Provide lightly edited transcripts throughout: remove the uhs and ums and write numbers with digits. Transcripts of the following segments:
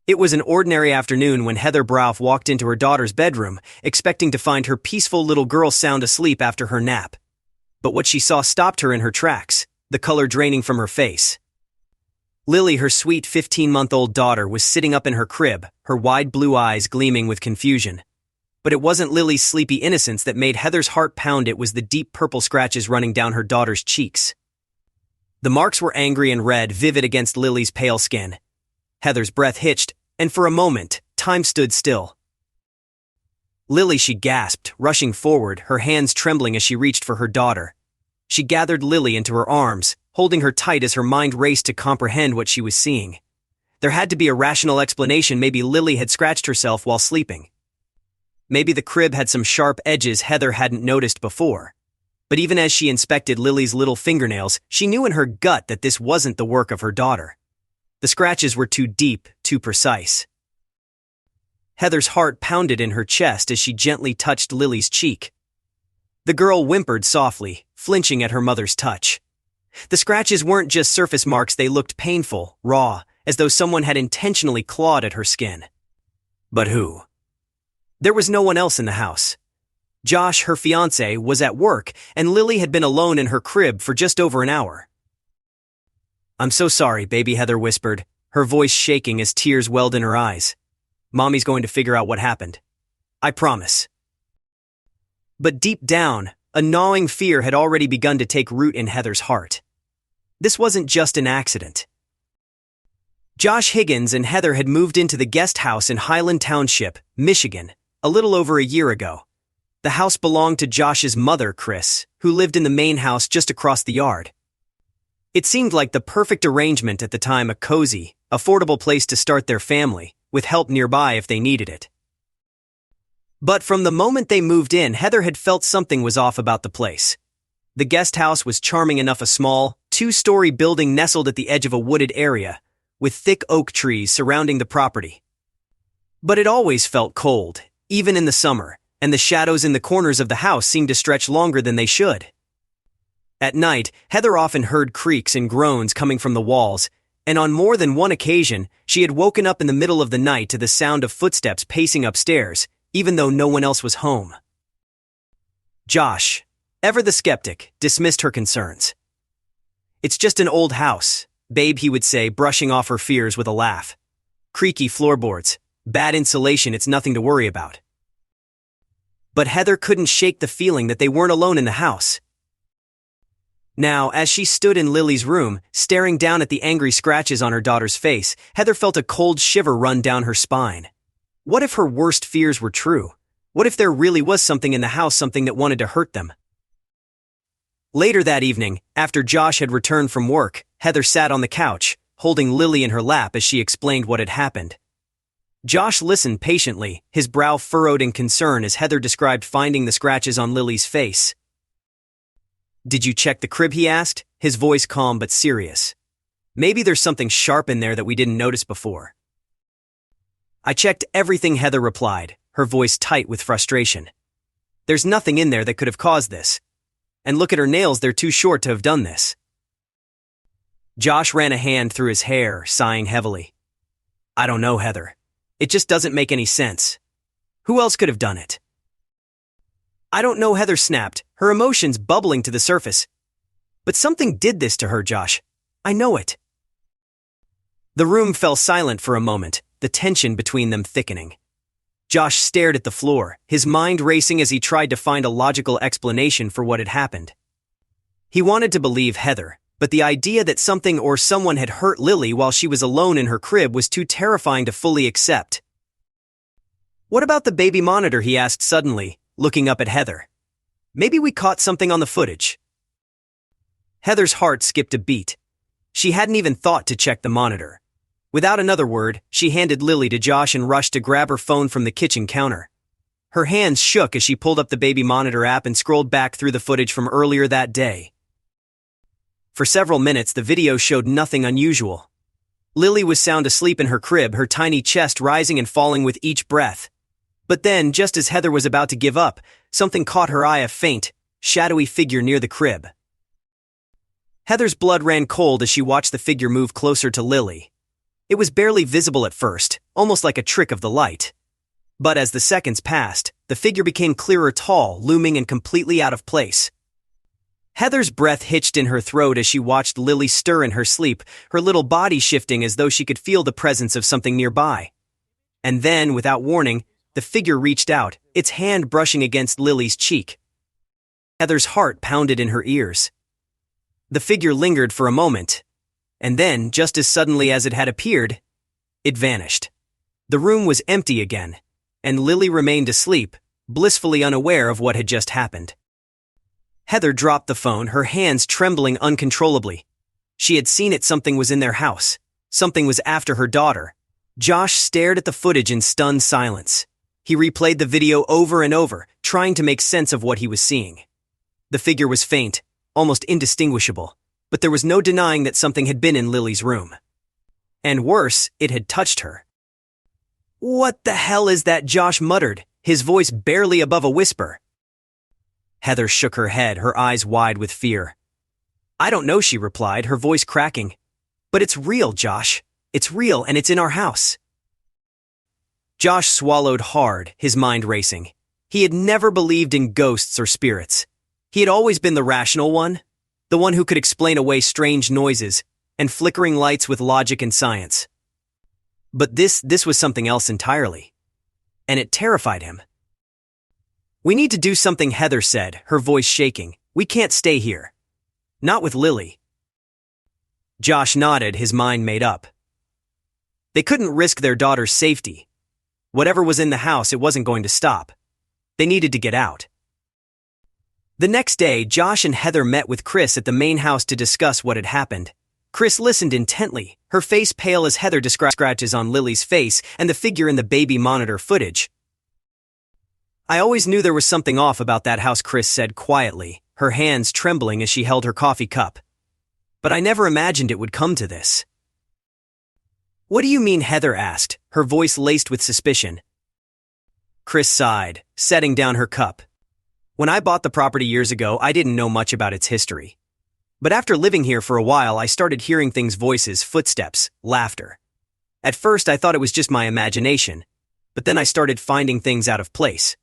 It was an ordinary afternoon when Heather Brauf walked into her daughter's bedroom, expecting to find her peaceful little girl sound asleep after her nap. But what she saw stopped her in her tracks, the color draining from her face. Lily, her sweet 15-month-old daughter, was sitting up in her crib, her wide blue eyes gleaming with confusion. But it wasn't Lily's sleepy innocence that made Heather's heart pound, it was the deep purple scratches running down her daughter's cheeks. The marks were angry and red, vivid against Lily's pale skin. Heather's breath hitched, and for a moment, time stood still. "Lily," she gasped, rushing forward, her hands trembling as she reached for her daughter. She gathered Lily into her arms, holding her tight as her mind raced to comprehend what she was seeing. There had to be a rational explanation. Maybe Lily had scratched herself while sleeping. Maybe the crib had some sharp edges Heather hadn't noticed before. But even as she inspected Lily's little fingernails, she knew in her gut that this wasn't the work of her daughter. The scratches were too deep, too precise. Heather's heart pounded in her chest as she gently touched Lily's cheek. The girl whimpered softly, flinching at her mother's touch. The scratches weren't just surface marks, they looked painful, raw, as though someone had intentionally clawed at her skin. But who? There was no one else in the house. Josh, her fiancé, was at work, and Lily had been alone in her crib for just over an hour. "I'm so sorry, baby," Heather whispered, her voice shaking as tears welled in her eyes. "Mommy's going to figure out what happened. I promise." But deep down, a gnawing fear had already begun to take root in Heather's heart. This wasn't just an accident. Josh Higgins and Heather had moved into the guest house in Highland Township, Michigan, a little over a year ago. The house belonged to Josh's mother, Chris, who lived in the main house just across the yard. It seemed like the perfect arrangement at the time, a cozy, affordable place to start their family, with help nearby if they needed it. But from the moment they moved in, Heather had felt something was off about the place. The guest house was charming enough, a small, two-story building nestled at the edge of a wooded area, with thick oak trees surrounding the property. But it always felt cold, even in the summer, and the shadows in the corners of the house seemed to stretch longer than they should. At night, Heather often heard creaks and groans coming from the walls, and on more than one occasion, she had woken up in the middle of the night to the sound of footsteps pacing upstairs, even though no one else was home. Josh, ever the skeptic, dismissed her concerns. "It's just an old house, babe," he would say, brushing off her fears with a laugh. "Creaky floorboards, bad insulation, it's nothing to worry about." But Heather couldn't shake the feeling that they weren't alone in the house. Now, as she stood in Lily's room, staring down at the angry scratches on her daughter's face, Heather felt a cold shiver run down her spine. What if her worst fears were true? What if there really was something in the house, something that wanted to hurt them? Later that evening, after Josh had returned from work, Heather sat on the couch, holding Lily in her lap as she explained what had happened. Josh listened patiently, his brow furrowed in concern as Heather described finding the scratches on Lily's face. "Did you check the crib?" he asked, his voice calm but serious. "Maybe there's something sharp in there that we didn't notice before." "I checked everything," Heather replied, her voice tight with frustration. "There's nothing in there that could have caused this. And look at her nails, they're too short to have done this." Josh ran a hand through his hair, sighing heavily. "I don't know, Heather. It just doesn't make any sense. Who else could have done it?" "I don't know," Heather snapped, her emotions bubbling to the surface. "But something did this to her, Josh. I know it." The room fell silent for a moment, the tension between them thickening. Josh stared at the floor, his mind racing as he tried to find a logical explanation for what had happened. He wanted to believe Heather, but the idea that something or someone had hurt Lily while she was alone in her crib was too terrifying to fully accept. "What about the baby monitor?" he asked suddenly, looking up at Heather. "Maybe we caught something on the footage." Heather's heart skipped a beat. She hadn't even thought to check the monitor. Without another word, she handed Lily to Josh and rushed to grab her phone from the kitchen counter. Her hands shook as she pulled up the baby monitor app and scrolled back through the footage from earlier that day. For several minutes, the video showed nothing unusual. Lily was sound asleep in her crib, her tiny chest rising and falling with each breath. But then, just as Heather was about to give up, something caught her eye, a faint, shadowy figure near the crib. Heather's blood ran cold as she watched the figure move closer to Lily. It was barely visible at first, almost like a trick of the light. But as the seconds passed, the figure became clearer, tall, looming and completely out of place. Heather's breath hitched in her throat as she watched Lily stir in her sleep, her little body shifting as though she could feel the presence of something nearby. And then, without warning, the figure reached out, its hand brushing against Lily's cheek. Heather's heart pounded in her ears. The figure lingered for a moment, and then, just as suddenly as it had appeared, it vanished. The room was empty again, and Lily remained asleep, blissfully unaware of what had just happened. Heather dropped the phone, her hands trembling uncontrollably. She had seen it. Something was in their house. Something was after her daughter. Josh stared at the footage in stunned silence. He replayed the video over and over, trying to make sense of what he was seeing. The figure was faint, almost indistinguishable, but there was no denying that something had been in Lily's room. And worse, it had touched her. "What the hell is that?" Josh muttered, his voice barely above a whisper. Heather shook her head, her eyes wide with fear. "I don't know," she replied, her voice cracking. "But it's real, Josh. It's real, and it's in our house." Josh swallowed hard, his mind racing. He had never believed in ghosts or spirits. He had always been the rational one, the one who could explain away strange noises and flickering lights with logic and science. But this was something else entirely. And it terrified him. "We need to do something," Heather said, her voice shaking. "We can't stay here. Not with Lily." Josh nodded, his mind made up. They couldn't risk their daughter's safety. Whatever was in the house, it wasn't going to stop. They needed to get out. The next day, Josh and Heather met with Chris at the main house to discuss what had happened. Chris listened intently, her face pale as Heather described scratches on Lily's face and the figure in the baby monitor footage. "I always knew there was something off about that house," Chris said quietly, her hands trembling as she held her coffee cup. "But I never imagined it would come to this." "What do you mean?" Heather asked, her voice laced with suspicion. Chris sighed, setting down her cup. "When I bought the property years ago, I didn't know much about its history. But after living here for a while, I started hearing things, voices, footsteps, laughter. At first, I thought it was just my imagination, but then I started finding things out of place.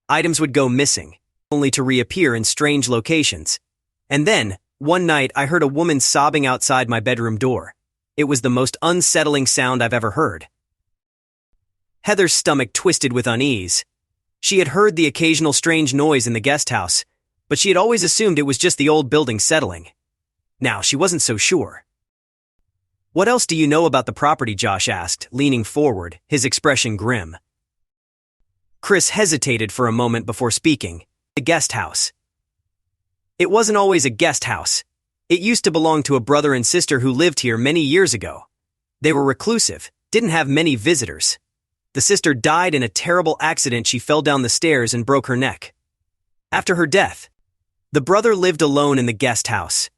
Items would go missing, only to reappear in strange locations. And then, one night, I heard a woman sobbing outside my bedroom door. It was the most unsettling sound I've ever heard." Heather's stomach twisted with unease. She had heard the occasional strange noise in the guest house, but she had always assumed it was just the old building settling. Now, she wasn't so sure. "What else do you know about the property?" Josh asked, leaning forward, his expression grim. Chris hesitated for a moment before speaking. "The guest house. It wasn't always a guest house. It used to belong to a brother and sister who lived here many years ago. They were reclusive, didn't have many visitors. The sister died in a terrible accident. She fell down the stairs and broke her neck. After her death, the brother lived alone in the guest house.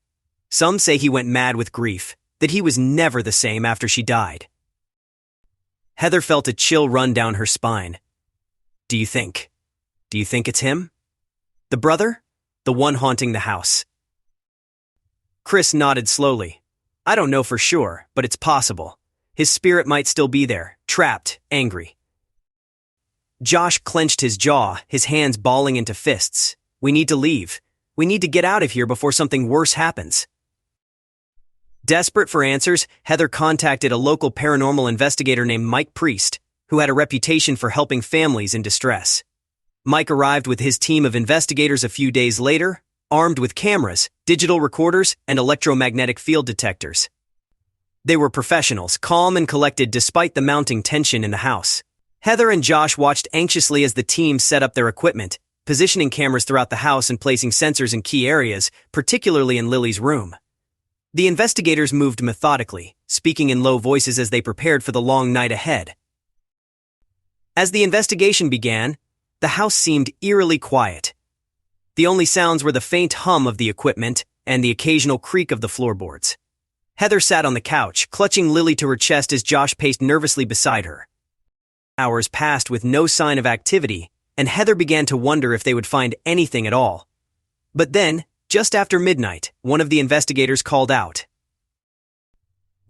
Some say he went mad with grief, that he was never the same after she died." Heather felt a chill run down her spine. Do you think it's him? The brother? The one haunting the house?" Chris nodded slowly. "I don't know for sure, but it's possible. His spirit might still be there, trapped, angry." Josh clenched his jaw, his hands balling into fists. "We need to leave. We need to get out of here before something worse happens." Desperate for answers, Heather contacted a local paranormal investigator named Mike Priest, who had a reputation for helping families in distress. Mike arrived with his team of investigators a few days later, armed with cameras, digital recorders, and electromagnetic field detectors. They were professionals, calm and collected despite the mounting tension in the house. Heather and Josh watched anxiously as the team set up their equipment, positioning cameras throughout the house and placing sensors in key areas, particularly in Lily's room. The investigators moved methodically, speaking in low voices as they prepared for the long night ahead. As the investigation began, the house seemed eerily quiet. The only sounds were the faint hum of the equipment and the occasional creak of the floorboards. Heather sat on the couch, clutching Lily to her chest as Josh paced nervously beside her. Hours passed with no sign of activity, and Heather began to wonder if they would find anything at all. But then, just after midnight, one of the investigators called out.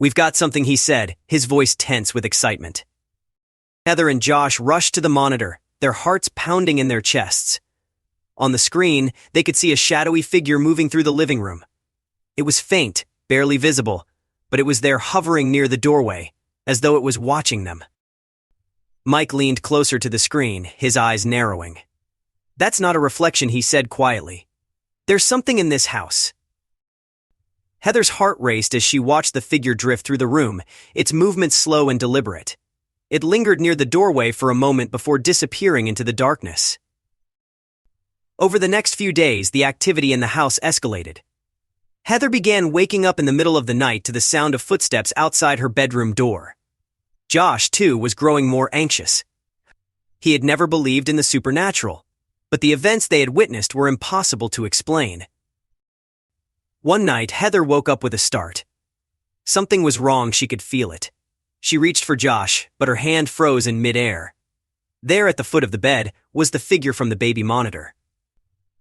"We've got something," he said, his voice tense with excitement. Heather and Josh rushed to the monitor, their hearts pounding in their chests. On the screen, they could see a shadowy figure moving through the living room. It was faint, barely visible, but it was there hovering near the doorway, as though it was watching them. Mike leaned closer to the screen, his eyes narrowing. "That's not a reflection," he said quietly. "There's something in this house." Heather's heart raced as she watched the figure drift through the room, its movements slow and deliberate. It lingered near the doorway for a moment before disappearing into the darkness. Over the next few days, the activity in the house escalated. Heather began waking up in the middle of the night to the sound of footsteps outside her bedroom door. Josh, too, was growing more anxious. He had never believed in the supernatural, but the events they had witnessed were impossible to explain. One night, Heather woke up with a start. Something was wrong, she could feel it. She reached for Josh, but her hand froze in midair. There at the foot of the bed was the figure from the baby monitor.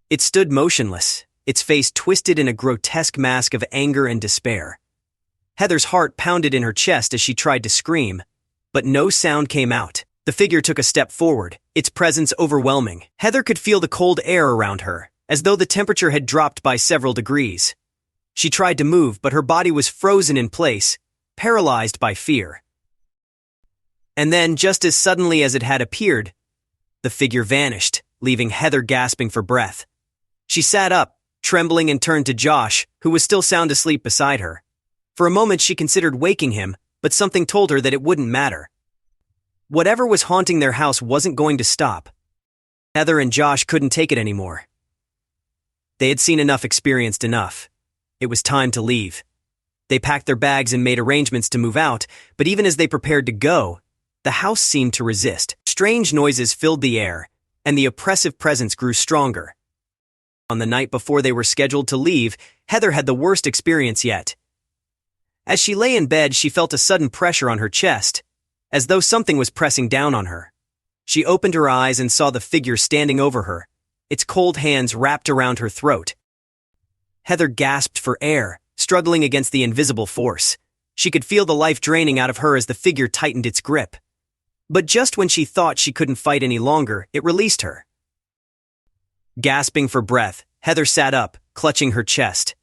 It stood motionless, its face twisted in a grotesque mask of anger and despair. Heather's heart pounded in her chest as she tried to scream, but no sound came out. The figure took a step forward, its presence overwhelming. Heather could feel the cold air around her, as though the temperature had dropped by several degrees. She tried to move, but her body was frozen in place, paralyzed by fear. And then, just as suddenly as it had appeared, the figure vanished, leaving Heather gasping for breath. She sat up, trembling, and turned to Josh, who was still sound asleep beside her. For a moment she considered waking him, but something told her that it wouldn't matter. Whatever was haunting their house wasn't going to stop. Heather and Josh couldn't take it anymore. They had seen enough, experienced enough. It was time to leave. They packed their bags and made arrangements to move out, but even as they prepared to go, the house seemed to resist. Strange noises filled the air, and the oppressive presence grew stronger. On the night before they were scheduled to leave, Heather had the worst experience yet. As she lay in bed, she felt a sudden pressure on her chest, as though something was pressing down on her. She opened her eyes and saw the figure standing over her, its cold hands wrapped around her throat. Heather gasped for air, struggling against the invisible force. She could feel the life draining out of her as the figure tightened its grip. But just when she thought she couldn't fight any longer, it released her. Gasping for breath, Heather sat up, clutching her chest.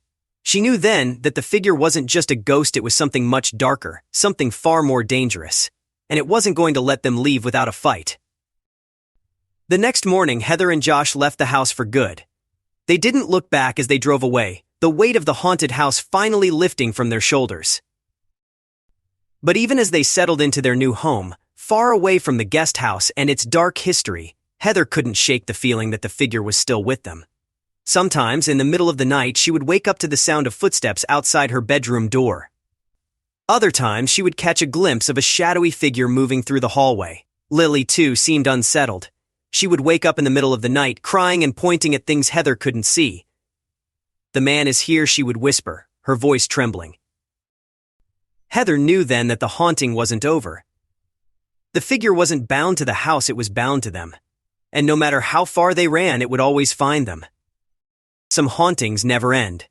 She knew then that the figure wasn't just a ghost, it was something much darker, something far more dangerous. And it wasn't going to let them leave without a fight. The next morning, Heather and Josh left the house for good. They didn't look back as they drove away, the weight of the haunted house finally lifting from their shoulders. But even as they settled into their new home, far away from the guest house and its dark history, Heather couldn't shake the feeling that the figure was still with them. Sometimes, in the middle of the night, she would wake up to the sound of footsteps outside her bedroom door. Other times, she would catch a glimpse of a shadowy figure moving through the hallway. Lily, too, seemed unsettled. She would wake up in the middle of the night, crying and pointing at things Heather couldn't see. "The man is here," she would whisper, her voice trembling. Heather knew then that the haunting wasn't over. The figure wasn't bound to the house, it was bound to them. And no matter how far they ran, it would always find them. Some hauntings never end.